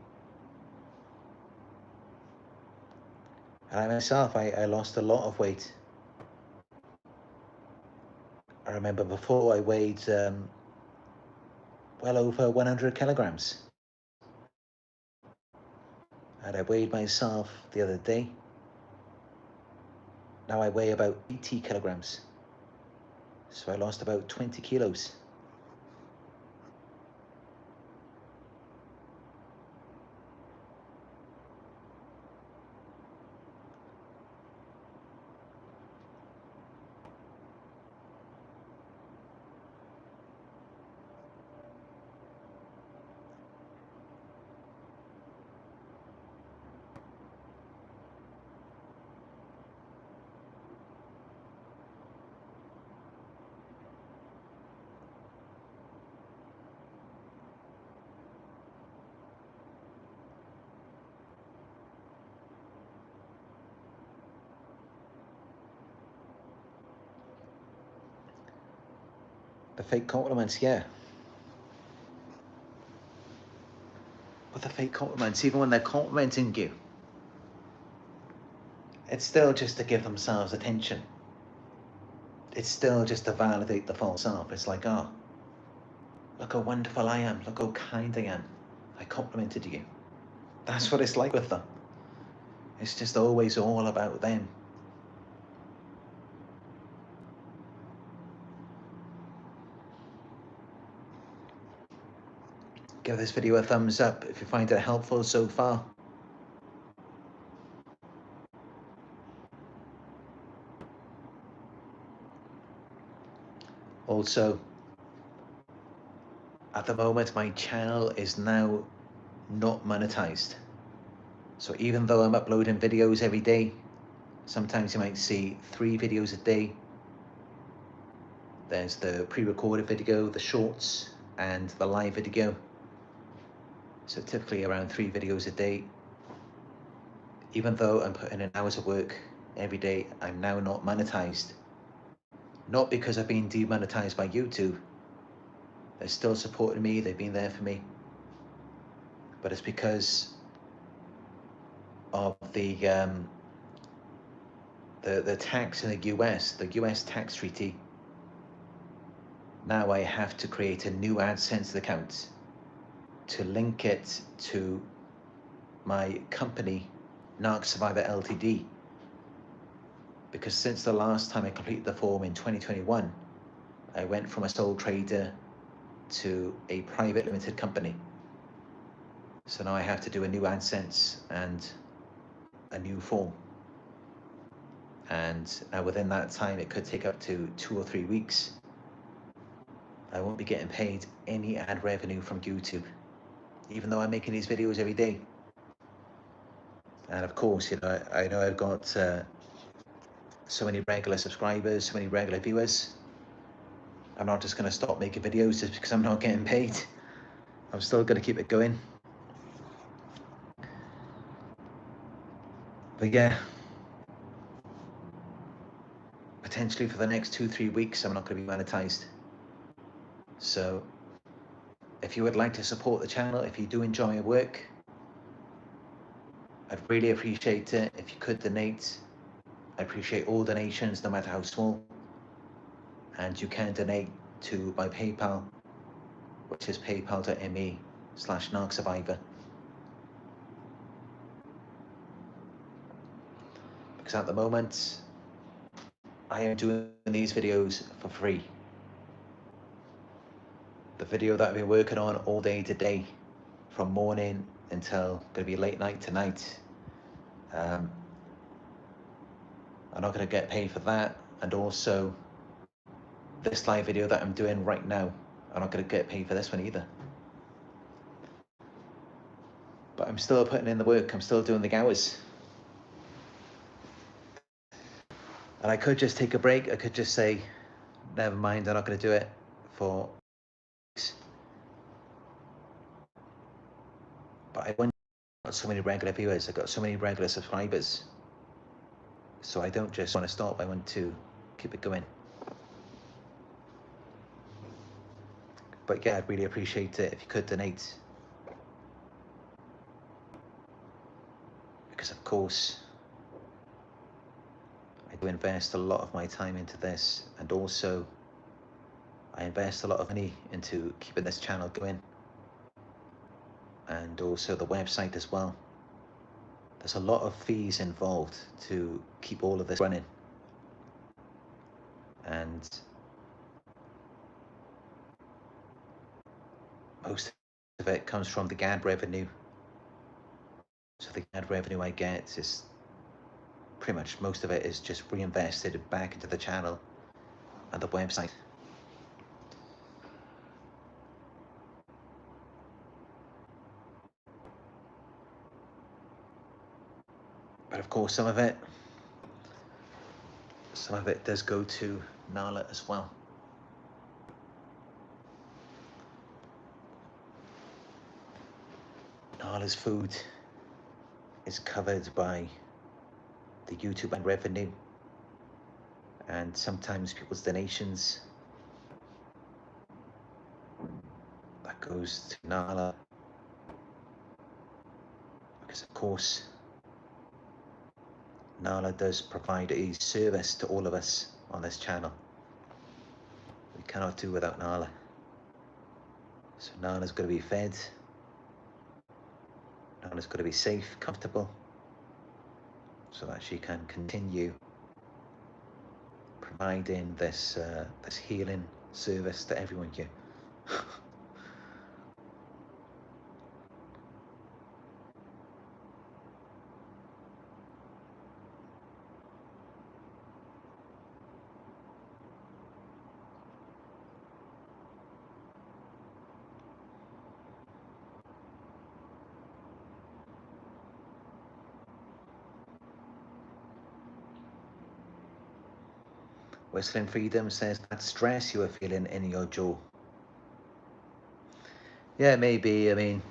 And I myself, I lost a lot of weight. I remember before I weighed well over 100 kilograms. And I weighed myself the other day. Now I weigh about 80 kilograms. So I lost about 20 kilos. The fake compliments, yeah. But the fake compliments, even when they're complimenting you, it's still just to give themselves attention. It's still just to validate the false self. It's like, oh, look how wonderful I am. Look how kind I am. I complimented you. That's what it's like with them. It's just always all about them. Give this video a thumbs up if you find it helpful so far. Also, at the moment, my channel is now not monetized. So even though I'm uploading videos every day, sometimes you might see 3 videos a day. There's the pre-recorded video, the shorts, and the live video. So typically around 3 videos a day. Even though I'm putting in hours of work every day, I'm now not monetized. Not because I've been demonetized by YouTube. They're still supporting me, they've been there for me. But it's because of the tax in the US tax treaty. Now I have to create a new AdSense account to link it to my company, Narc Survivor Ltd. Because since the last time I completed the form in 2021, I went from a sole trader to a private limited company. So now I have to do a new AdSense and a new form. And now within that time, it could take up to 2 or 3 weeks. I won't be getting paid any ad revenue from YouTube, even though I'm making these videos every day. And of course, you know, I know I've got so many regular subscribers, so many regular viewers. I'm not just going to stop making videos just because I'm not getting paid. I'm still going to keep it going. But yeah, potentially for the next 2-3 weeks, I'm not going to be monetized. So if you would like to support the channel, if you do enjoy your work, I'd really appreciate it if you could donate. I appreciate all donations, no matter how small. And you can donate to my PayPal, which is paypal.me/Narc Survivor. Because at the moment, I am doing these videos for free. The video that I've been working on all day today, from morning until going to be late night tonight, I'm not going to get paid for that. And also this live video that I'm doing right now, I'm not going to get paid for this one either. But I'm still putting in the work, I'm still doing the hours. And I could just take a break, I could just say, never mind, I'm not going to do it for weeks. But I got so many regular viewers, I've got so many regular subscribers. So I don't just want to stop, I want to keep it going. But yeah, I'd really appreciate it if you could donate. Because of course, I do invest a lot of my time into this, and also I invest a lot of money into keeping this channel going, and also the website as well. There's a lot of fees involved to keep all of this running, and most of it comes from the ad revenue. So the ad revenue I get is pretty much, most of it is just reinvested back into the channel and the website. But of course, some of it does go to Nala as well. Nala's food is covered by the YouTube ad revenue and sometimes people's donations. goes to Nala, because of course Nala does provide a service to all of us on this channel. We cannot do without Nala. So Nala's got to be fed. Nala's got to be safe, comfortable, so that she can continue providing this this healing service to everyone here. Whistling Freedom says that stress you are feeling in your jaw. Yeah, maybe. I mean,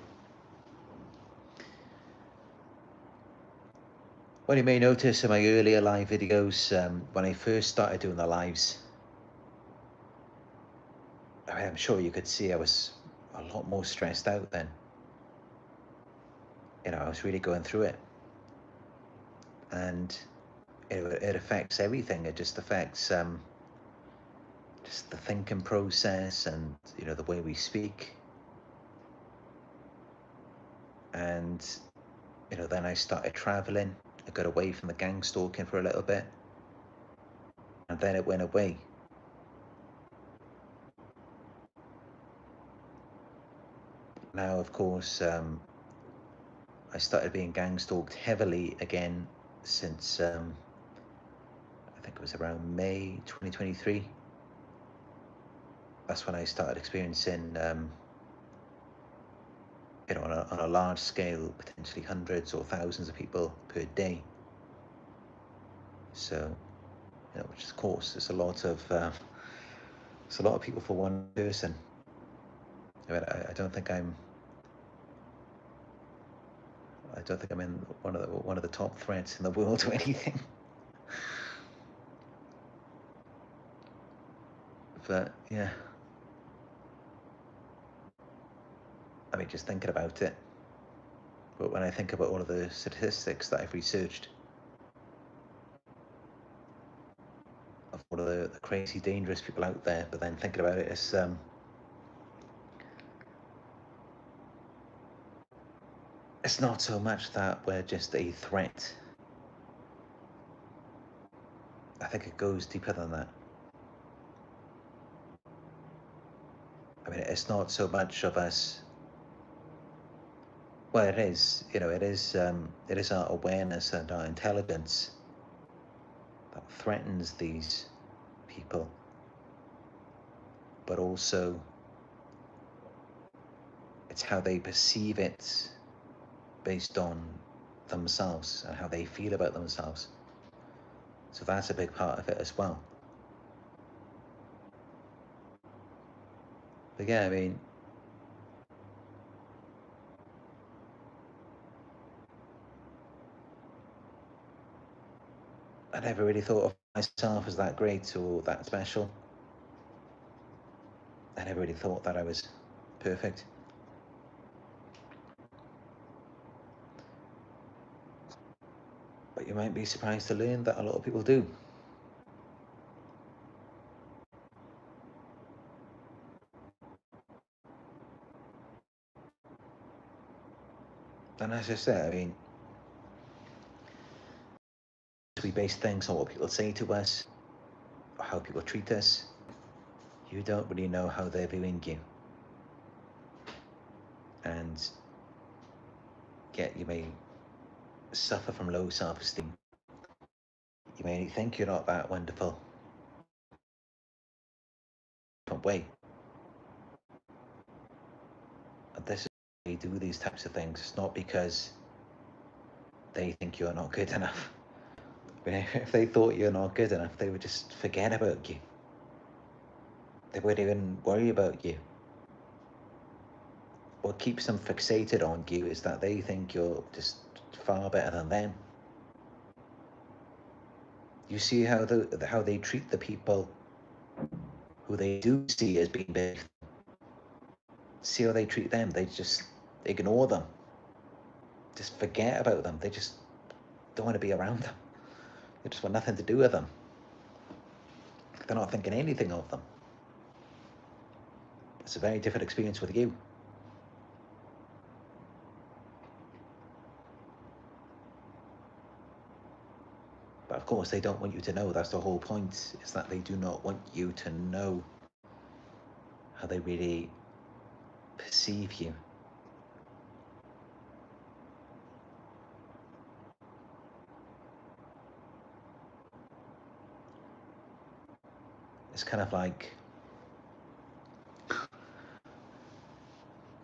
what you may notice in my earlier live videos, when I first started doing the lives, I'm sure you could see I was a lot more stressed out then. You know, I was really going through it. And it affects everything. It just affects just the thinking process and, you know, the way we speak. And, you know, then I started traveling. I got away from the gang stalking for a little bit. And then it went away. Now, of course, I started being gang stalked heavily again since, I think it was around May 2023. That's when I started experiencing, you know, on a large scale, potentially hundreds or thousands of people per day. So, you know, which of course is a lot of people for one person. I mean, I don't think I'm in one of the top threats in the world or anything. But yeah, I mean, just thinking about it. But when I think about all of the statistics that I've researched of all of the crazy, dangerous people out there, but then thinking about it, it's not so much that we're just a threat. I think it goes deeper than that. I mean, it's not so much of us. Well, it is, you know, it is our awareness and our intelligence that threatens these people, but also it's how they perceive it based on themselves and how they feel about themselves. So that's a big part of it as well. But yeah, I mean, I never really thought of myself as that great or that special. I never really thought that I was perfect. But you might be surprised to learn that a lot of people do. And as I said, I mean, we base things on what people say to us, or how people treat us. You don't really know how they're viewing you. And yet you may suffer from low self-esteem. You may think you're not that wonderful. Different way. And this is why they do these types of things. It's not because they think you're not good enough. I mean, if they thought you're not good enough, they would just forget about you. They wouldn't even worry about you. What keeps them fixated on you is that they think you're just far better than them. You see how they treat the people who they do see as being big. See how they treat them. They just ignore them. Just forget about them. They just don't want to be around them. They just want nothing to do with them. They're not thinking anything of them. It's a very different experience with you. But of course, they don't want you to know. That's the whole point, is that they do not want you to know how they really perceive you. It's kind of like,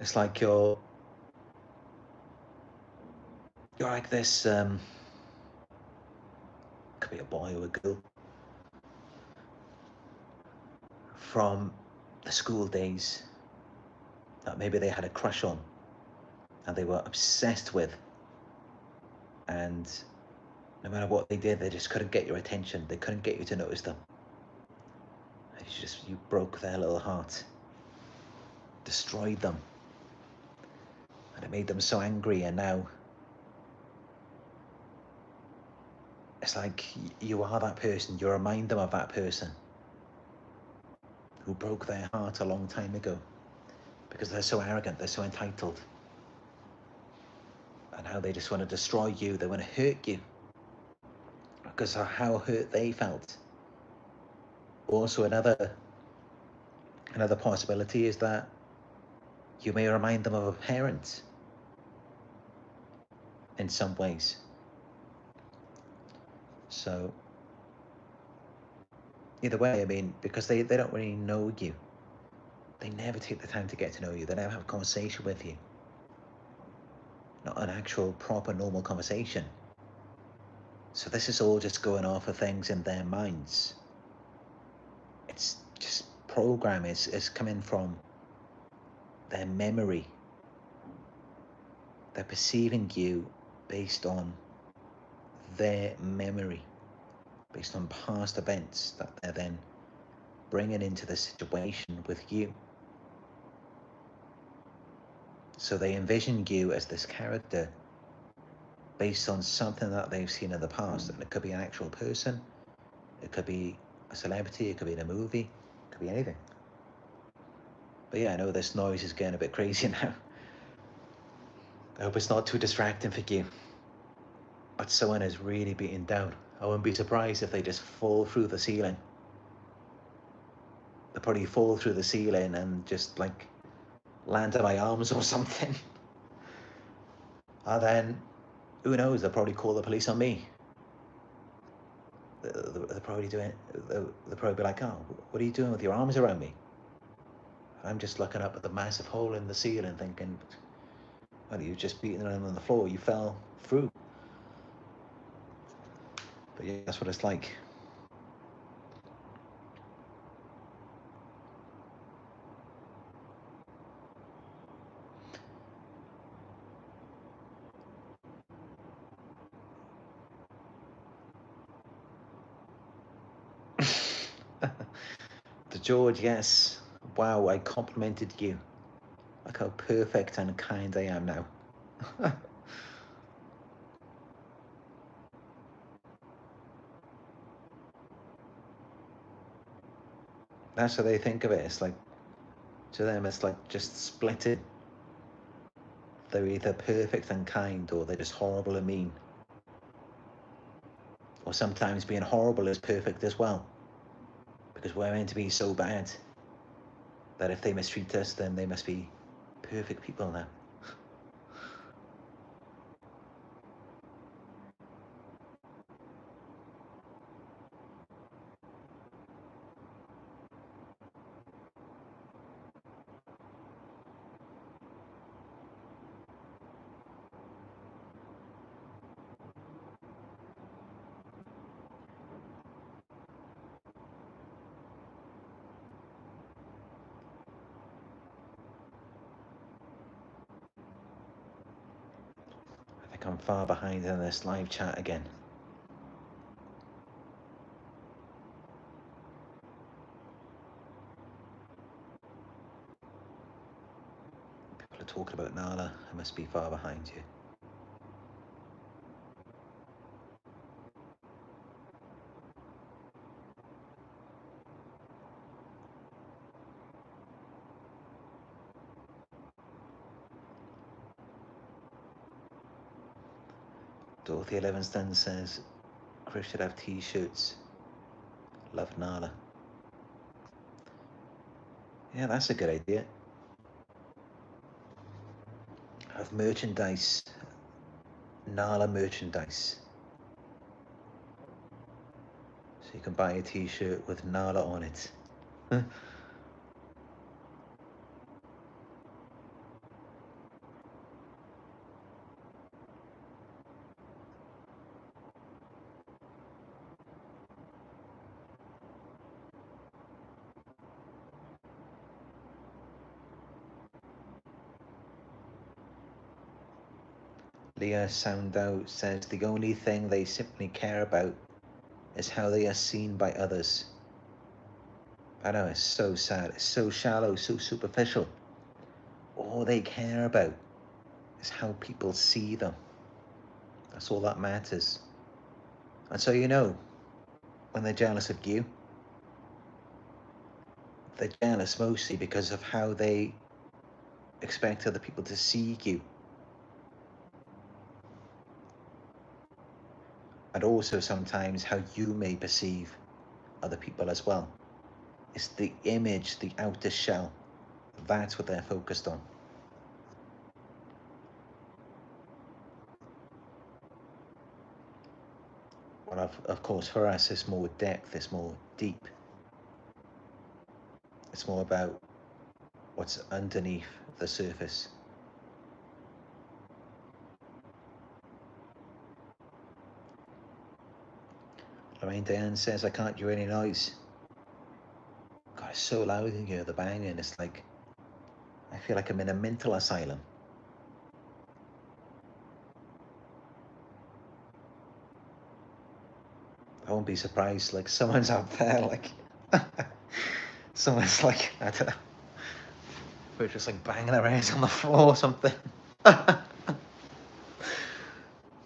it's like you're like this, could be a boy or a girl, from the school days that maybe they had a crush on and they were obsessed with, and no matter what they did, they just couldn't get your attention. They couldn't get you to notice them. You broke their little heart, destroyed them, and it made them so angry. And now it's like you are that person. You remind them of that person who broke their heart a long time ago, because they're so arrogant, they're so entitled, and how they just want to destroy you. They want to hurt you because of how hurt they felt. Also, another possibility is that you may remind them of a parent in some ways. So either way, I mean, because they don't really know you. They never take the time to get to know you. They never have a conversation with you. Not an actual, proper, normal conversation. So this is all just going off of things in their minds. It's just program is coming from their memory. They're perceiving you based on their memory, based on past events that they're then bringing into the situation with you. So they envision you as this character based on something that they've seen in the past. And it could be an actual person, it could be a celebrity, it could be in a movie, it could be anything. But yeah, I know this noise is getting a bit crazy now. I hope it's not too distracting for you. But someone is really beaten down. I wouldn't be surprised if they just fall through the ceiling. They'll probably fall through the ceiling and just like land on my arms or something. And then, who knows, they'll probably call the police on me. They're probably they'll probably be like, oh, what are you doing with your arms around me? I'm just looking up at the massive hole in the ceiling thinking, well, you just beating around on the floor, you fell through. But yeah, that's what it's like. To George, yes. Wow, I complimented you. Look how perfect and kind I am now. That's how they think of it. It's like, to them, it's like just splitting. They're either perfect and kind, or they're just horrible and mean. Or sometimes being horrible is perfect as well. Because we're meant to be so bad that if they mistreat us, then they must be perfect people now. I think I'm far behind in this live chat again. talking about Nala, I must be far behind you. Dorothy Livingston says Chris should have t-shirts. Love Nala. Yeah, that's a good idea. Have merchandise. Nala merchandise. So you can buy a t-shirt with Nala on it. Leah Sandow says the only thing they simply care about is how they are seen by others. I know, it's so sad, it's so shallow, so superficial. All they care about is how people see them. That's all that matters. And so you know, when they're jealous of you, they're jealous mostly because of how they expect other people to see you. And also sometimes how you may perceive other people as well. It's the image, the outer shell. That's what they're focused on. Well, of course, for us, it's more depth, it's more deep. It's more about what's underneath the surface. Lorraine Diane says, I can't hear any noise. God, it's so loud in here, the banging. It's like, I feel like I'm in a mental asylum. I won't be surprised, like someone's out there, like, someone's like, I don't know, we're just like banging their heads on the floor or something.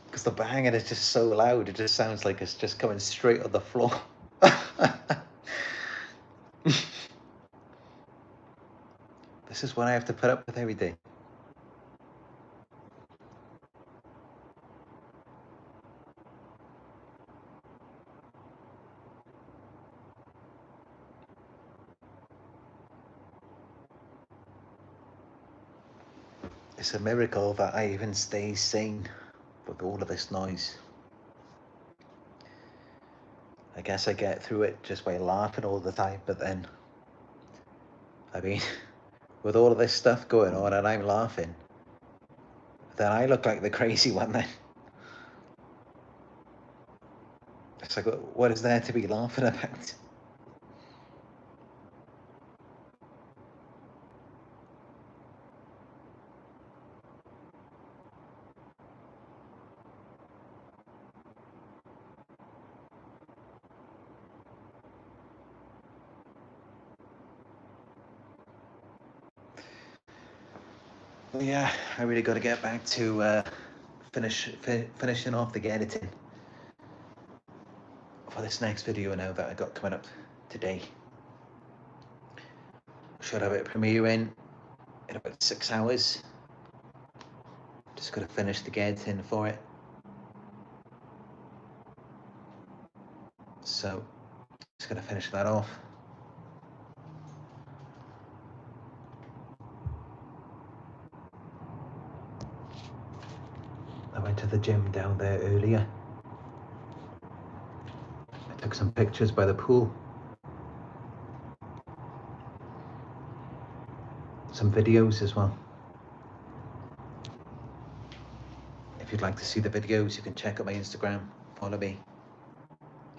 Because the banging is just so loud, it just sounds like it's just coming straight on the floor. This is what I have to put up with every day. It's a miracle that I even stay sane with all of this noise. I guess I get through it just by laughing all the time, but then, I mean, with all of this stuff going on and I'm laughing, then I look like the crazy one then. It's like, what is there to be laughing about? Yeah, I really got to get back to finishing off the editing for this next video now that I got coming up today. Should have it premiering in about 6 hours. Just got to finish the editing for it. So, just going to finish that off. I went to the gym down there earlier. I took some pictures by the pool. Some videos as well. If you'd like to see the videos, you can check out my Instagram, follow me.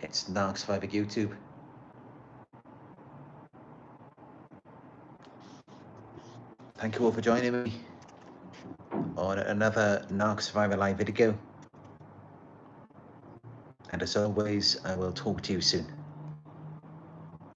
It's Narc Survivor YouTube. Thank you all for joining me on another Narc Survivor live video. And as always, I will talk to you soon.